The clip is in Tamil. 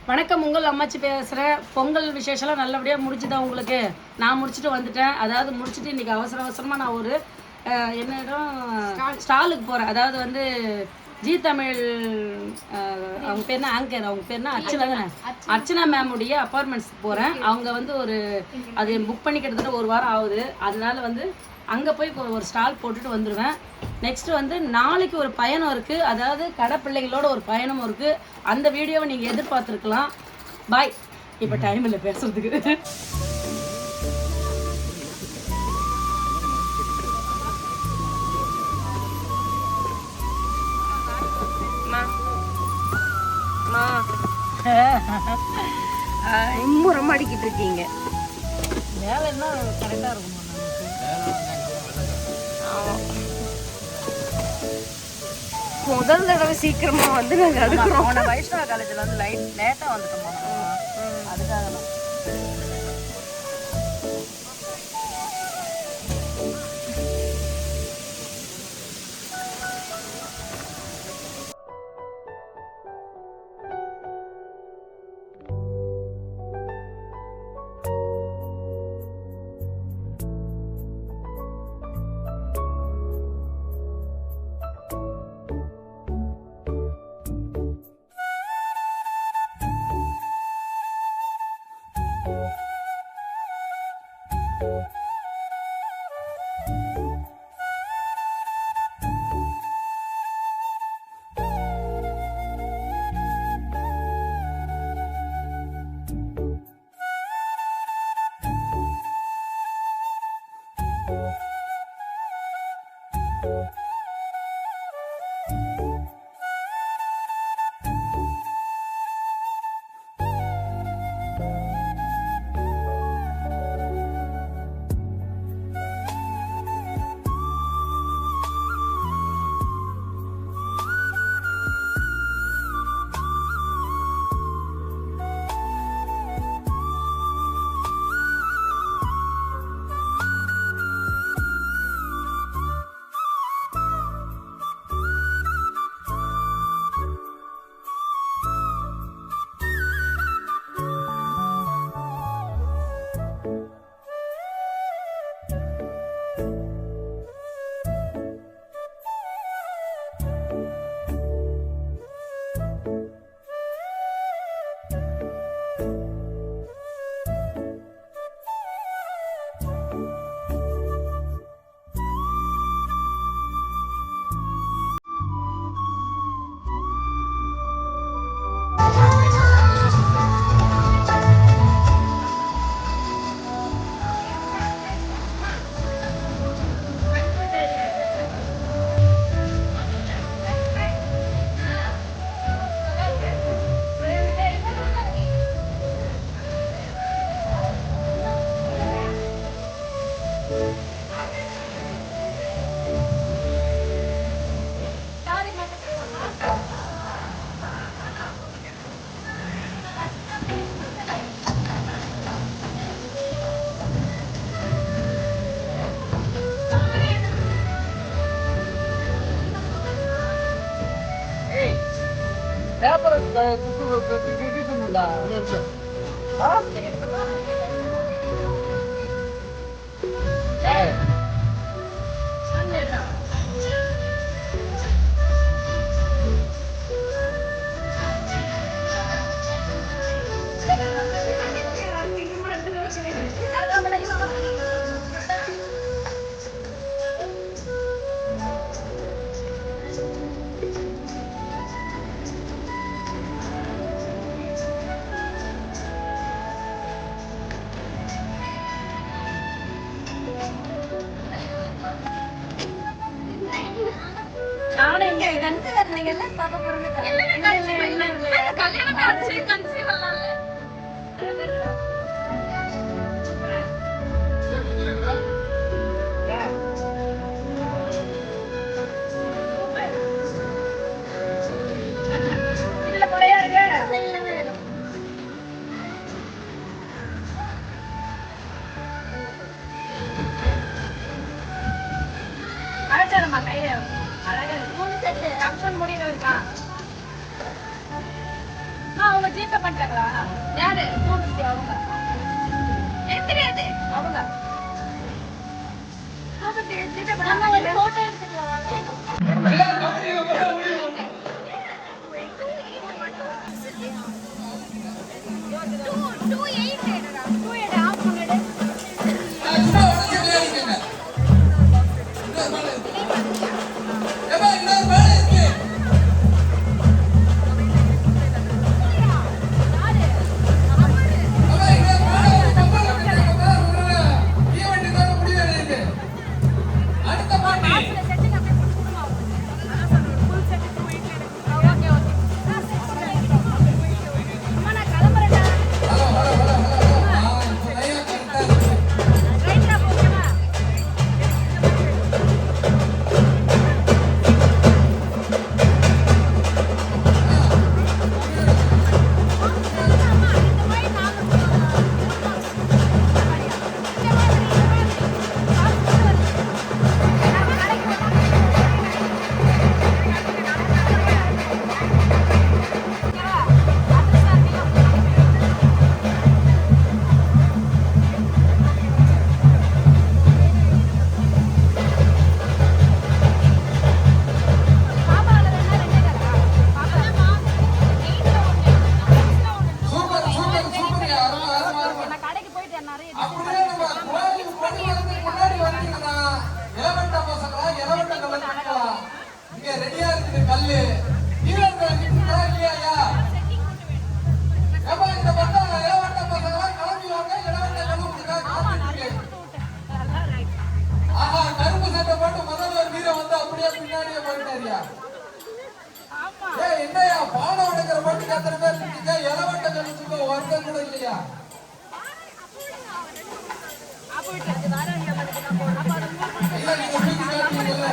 வணக்கம், உங்கள் அம்மாச்சி பேசுகிறேன். பொங்கல் விசேஷம்லாம் நல்லபடியாக முடிச்சுதான் உங்களுக்கு. நான் முடிச்சுட்டு வந்துட்டேன். அதாவது முடிச்சுட்டு இன்றைக்கி அவசரமாக நான் ஒரு என்னிடம் ஸ்டாலுக்கு போகிறேன். அதாவது வந்து ஜி தமிழ் அவங்க பேர்னா ஆங்கர், அவங்க பேர்னா அர்ச்சனா தானே, அர்ச்சனா மேமுடைய அப்பார்ட்மெண்ட்ஸ்க்கு போகிறேன். அவங்க வந்து அது புக் பண்ணி கிட்டத்தட்ட ஒரு வாரம் ஆகுது. அதனால வந்து அங்கே போய் ஒரு ஸ்டால் போட்டுட்டு வந்துடுவேன். நெக்ஸ்ட் வந்து நாளைக்கு ஒரு பயணம் இருக்குது, அதாவது கடை பிள்ளைகளோட ஒரு பயணமும் இருக்குது. அந்த வீடியோவை நீங்கள் எதிர்பார்த்துருக்கலாம். பாய். இப்போ டைம் இல்லை பேசுறதுக்கு. மும்முரம் அடிக்கிட்டு இருக்கீங்க. வேலை என்ன கரெக்டாக இருக்குமா? முதல் தடவை சீக்கிரமா வந்து நாங்கள் அதுக்குறோம். வைஷ்ணவ காலேஜில் வந்து லேட்டாக வந்துட்டோம். அதுக்காக தான். ஜிபே பண்றாங்களா? யாரு? கூப்பிட்டு அவங்க. எனக்கு தெரியாது. அவங்க. கூப்பிட்டு ஜிபே பண்ணாங்க. ஒரு போட்டோ எடுத்துக்கலாம். என்னையா பானை உடைக்கிற மட்டும் எத்தனை பேர் இருக்கீங்க? இளவட்ட கழிச்சுக்கோ ஒருத்தர் கூட இல்லையா? இல்ல நீங்க தூக்கி காட்டுவீங்கல்ல.